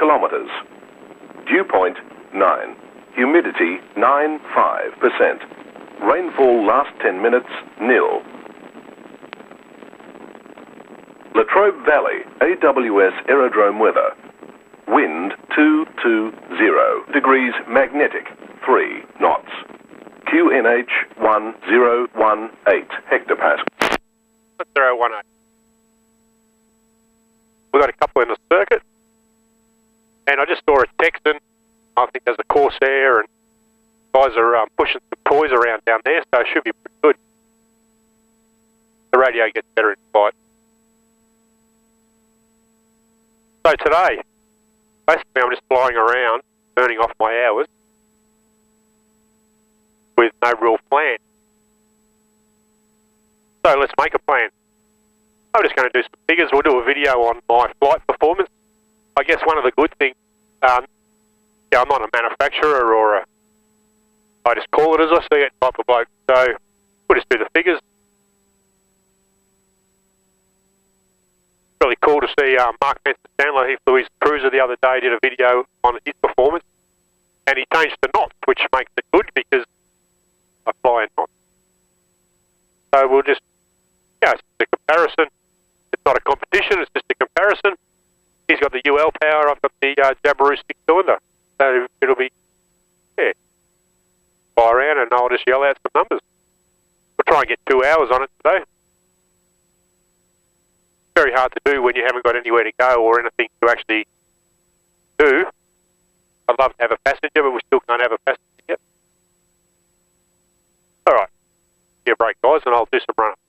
kilometers. Dew point 9. Humidity 95%. Rainfall last 10 minutes, nil. Latrobe Valley, AWS Aerodrome weather. Wind 220 degrees magnetic, 3 knots. QNH 1018 hectopascal. 1018. We've got a couple in the circuit. And I just saw a Texan. I think there's a Corsair, and guys are pushing some toys around down there, so it should be pretty good. The radio gets better in flight. So today, basically I'm just flying around, burning off my hours, with no real plan. So let's make a plan. I'm just going to do some figures. We'll do a video on my flight performance. I guess one of the good things, I'm not a manufacturer or I just call it as I see it type of bloke. So we'll just do the figures. Really cool to see Mark Spencer-Chandler. He flew his Cruzer the other day, did a video on his performance, and he changed the knots, which makes it good because I fly in knots. So we'll just, it's a comparison. It's not a competition, it's just a comparison. He's got the UL power, I've got the Jabiru 6-cylinder. So it'll be, fly around and I'll just yell out some numbers. We'll try and get 2 hours on it today. Very hard to do when you haven't got anywhere to go or anything to actually do. I'd love to have a passenger, but we still can't have a passenger yet. Alright, give a break guys and I'll do some run-up.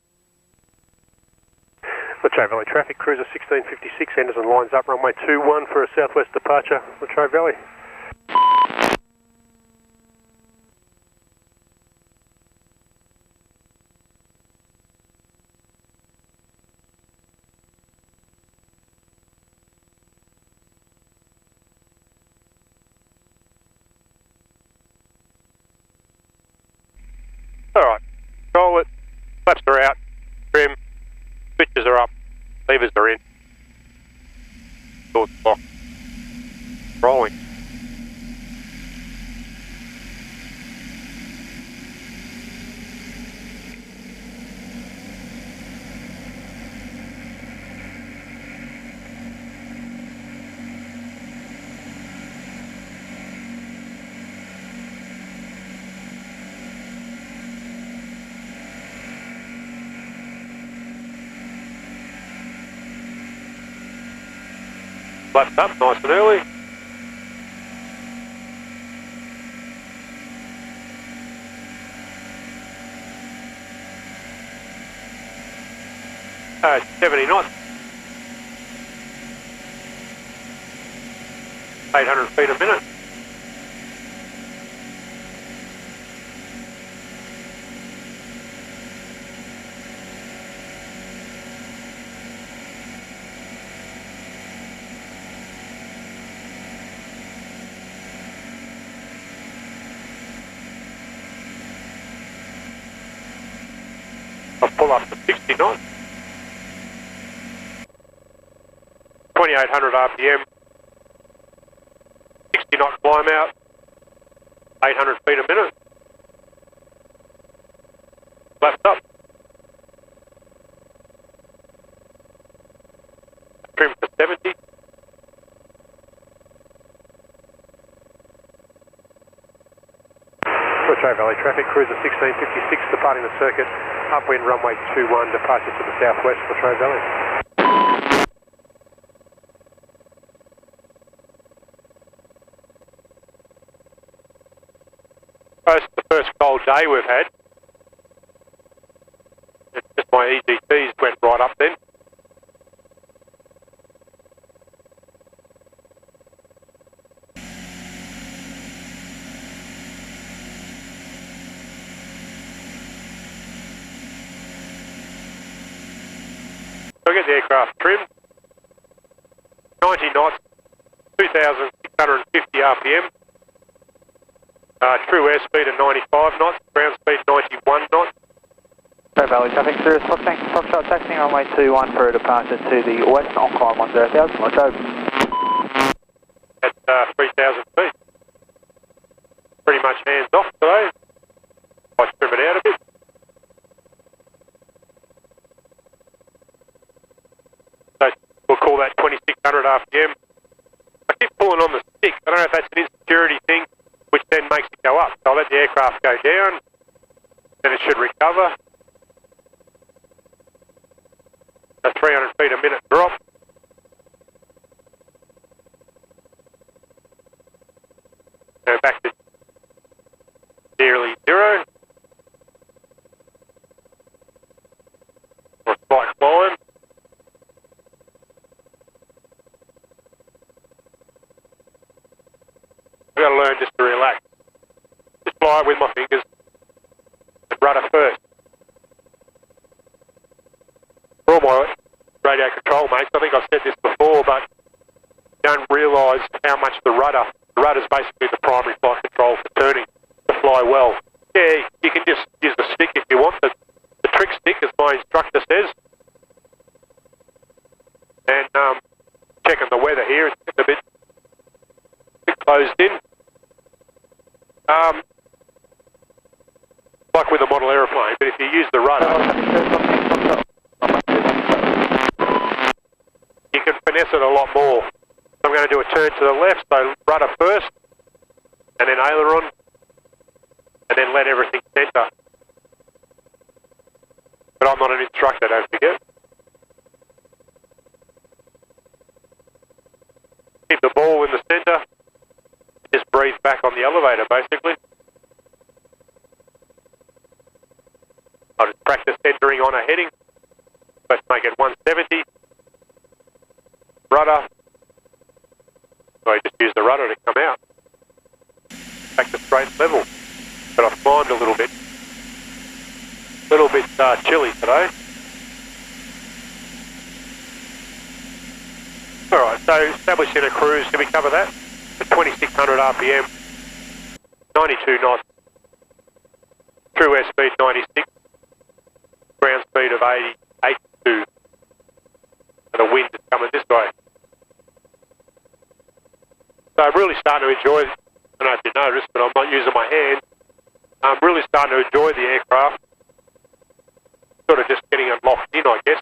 Latrobe Valley traffic, Cruzer 1656, Anderson lines up, runway 21 for a southwest departure, Latrobe Valley. Alright, roll it, flaps are out, trim, switches are up, levers are in, doors locked, rolling. Flaps up, nice and early. It's 70 knots. 800 feet a minute. I'll pull up to 60 knots. 2800 RPM. 60 knot climb out. 800 feet a minute. Left up. Trim for 70. Latrobe Valley traffic, Cruzer 1656 departing the circuit. Upwind runway 21, departure to the southwest, Latrobe Valley. It's the first cold day we've had. It's just my EGTs went right up then. We'll get the aircraft trimmed. 90 knots, 2,650 RPM. True airspeed of 95 knots, ground speed 91 knots. Latrobe Valley traffic, Cirrus Foxtrot taxiing runway 21 for a departure to the west on climb 10,000, Latrobe. 3,000 feet. Pretty much hands off today. I trim it out a bit. So we'll call that 2,600 RPM. I keep pulling on the stick. I don't know if that's an insecurity thing, which then makes it go up. So I'll let the aircraft go down, then it should recover. A 300 feet a minute drop. Go back to nearly zero. Or slight climb. I've got to learn just to relax. Just fly with my fingers and rudder first. For all my radio control mates, I think I've said this before, but you don't realise how much the rudder's basically the primary flight control for turning to fly well. Yeah, you can just use the stick if you want, the trick stick, as my instructor says. And checking the weather here, it's a bit closed in. Like with a model aeroplane, but if you use the rudder, you can finesse it a lot more. So I'm going to do a turn to the left, so rudder first, and then aileron, and then let everything centre. But I'm not an instructor, don't forget. Keep the ball in the centre, just breathe back on the elevator, basically. I'll just practice centering on a heading. Let's make it 170. Rudder. So I just use the rudder to come out. Back to straight level. But I've climbed a little bit. Chilly today. Alright, so established Zenith Cruzer, did we cover that? At 2,600 RPM, 92 knots, true airspeed 96, ground speed of 82, and the wind is coming this way. So I'm really starting to enjoy, I don't know if you noticed, but I'm not using my hands. I'm really starting to enjoy the aircraft, sort of just getting it locked in, I guess.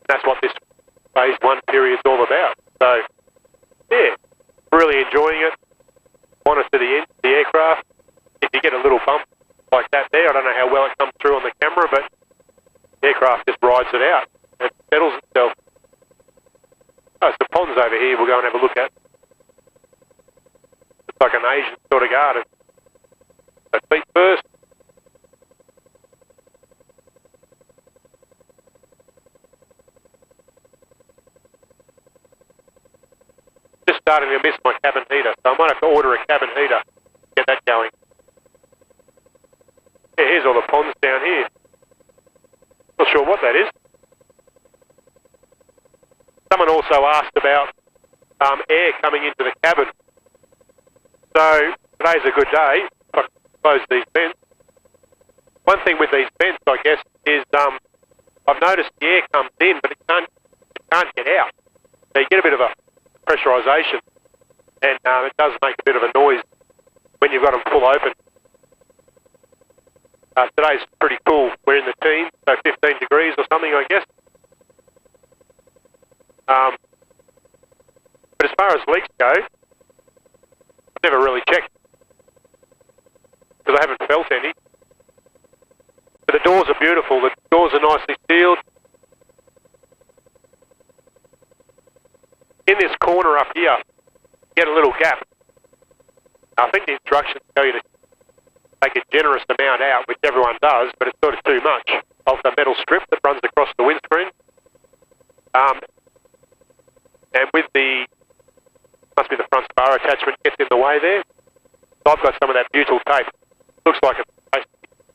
That's what this phase one period's all about. So, yeah, really enjoying it. Monitor the aircraft. If you get a little bump like that there, I don't know how well it comes through on the camera, but the aircraft just rides it out. It settles itself. Oh, it's the ponds over here we'll go and have a look at. It's like an Asian sort of garden. So feet first. Just starting to miss my cabin heater, so I might have to order a cabin heater to get that going. Yeah, here's all the ponds down here. Not sure what that is. Someone also asked about air coming into the cabin. So today's a good day. I close these vents. One thing with these vents, I guess, is I've noticed the air comes in, but it can't get out. So you get a bit of a pressurisation, and it does make a bit of a noise when you've got them full open. Today's pretty cool. We're in the teens, so 15 degrees or something, I guess. But as far as leaks go, I've never really checked because I haven't felt any. But the doors are beautiful. The doors are nicely sealed. In this corner up here, you get a little gap. I think the instructions tell you to take a generous amount out, which everyone does, but it's sort of too much, of the metal strip that runs across the windscreen. And with the, must be the front spar attachment gets in the way there. So I've got some of that butyl tape. Looks like it's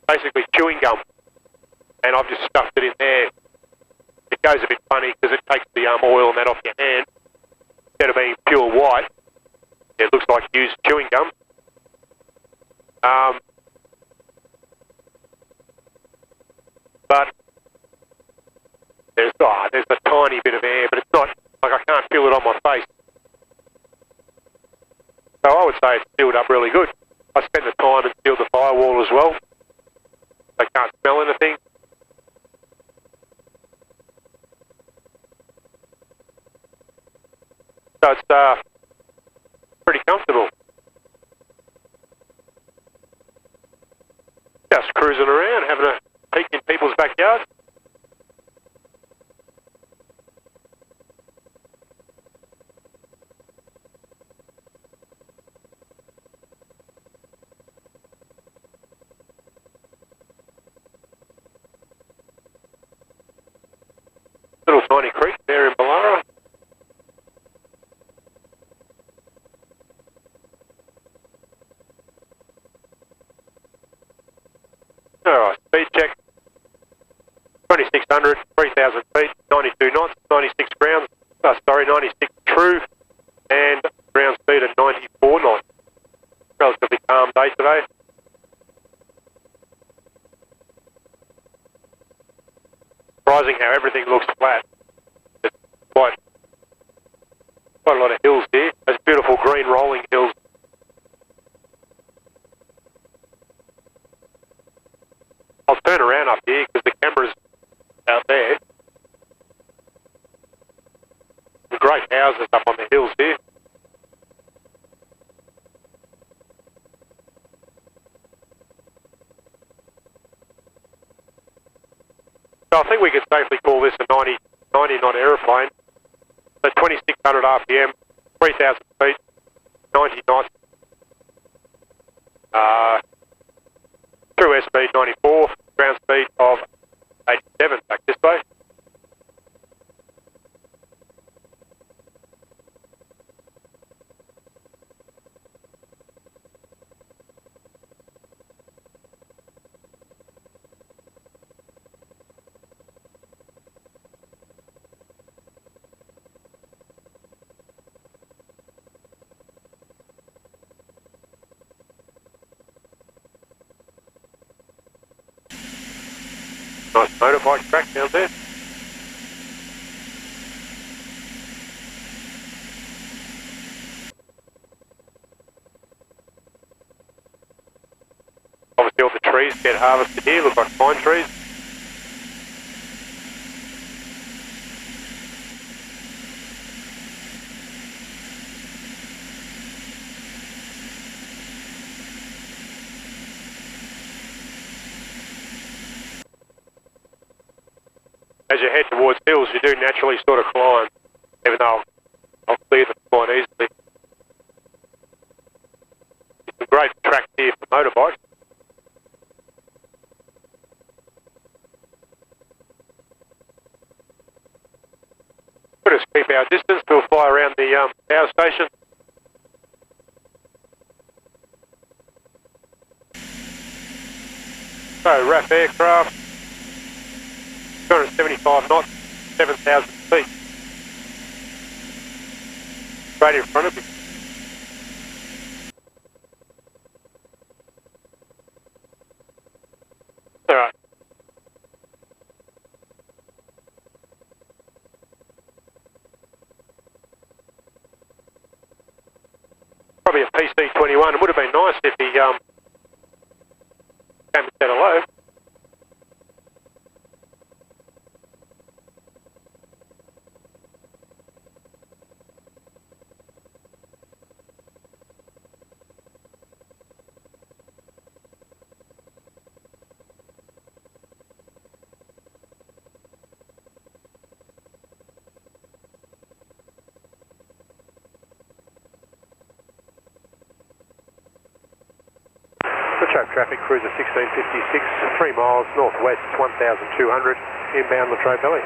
basically chewing gum. And I've just stuffed it in there. It goes a bit funny because it takes the oil and that off your hand. Instead of being pure white, it looks like used chewing gum. But there's a tiny bit of air, but it's not, like I can't feel it on my face. So I would say it's sealed up really good. I spent the time and sealed the firewall as well. They can't smell anything. So it's pretty comfortable. Just cruising around, having a peek in people's backyards. Little tiny creek there in Ballara. Alright, speed check. 2600, 3000 feet, 92 knots, 96 grounds, 96 true, and ground speed at 94 knots. Relatively calm day today. Surprising how everything looks flat. There's quite a lot of hills here. Those beautiful green rolling hills. I'll turn around up here because the camera's out there. Some great houses up on the hills here. So I think we could safely call this a 90 knot aeroplane. So 2600 RPM, 3000 feet, 90 knots. True airspeed 94, ground speed of 87 back this way. Nice motorbike track down there. Obviously all the trees get harvested here, look like pine trees. As you head towards hills, you do naturally sort of climb, even though I'll clear them quite easily. It's a great track here for motorbikes. We'll just keep our distance, we'll fly around the power station. So, RAF aircraft. 275 knots, 7,000 feet. Straight in front of me. Alright. Probably a PC-21. It would have been nice if he came and said hello. Traffic Cruzer 1656, 3 miles northwest, 1,200, inbound Latrobe Valley.